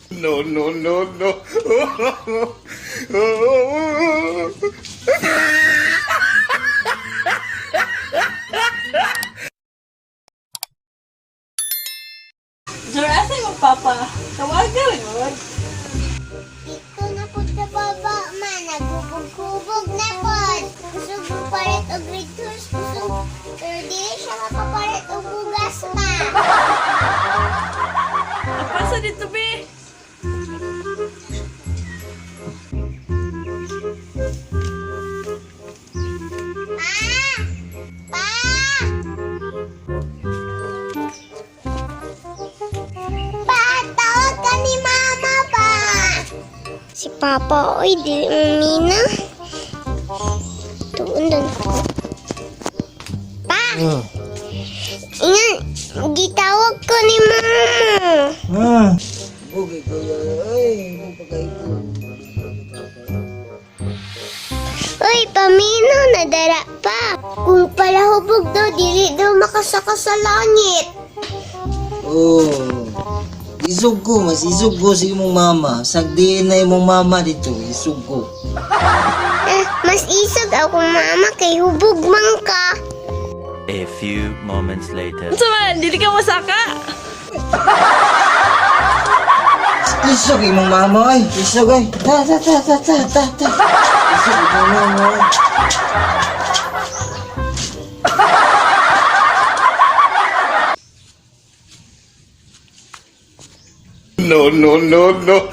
No, no, no, no. Jor, asa yung papa? Tawagan mo. Ito na po sa baba, man. Nagubog-kubog na po. Gusto mo palit o grade 2. Pero di siya makapalit o bugas ma. Napasa dito, be. Pa! Pa! Tawag ka ni mama pa! Si Papa, oy, di umina. Tuon doon. Pa! Ingan, gitawag ko ni mama. Okay, kuya. Ay, pagkay ko. Uy, paminaw na dara pa. Kung pala hubog daw, dili daw makasaka sa langit. Oh. Isog ko, mas isog ko sa imong mama. Sagdiin na imong mama dito, isog ko. Mas isog ako mama kay hubog man ka. A few moments later. Unsa man, dili ka masaka. Isog imong mama, ay. Isog, ay. Ta. Isog imong mama, ay. No, no, no, no.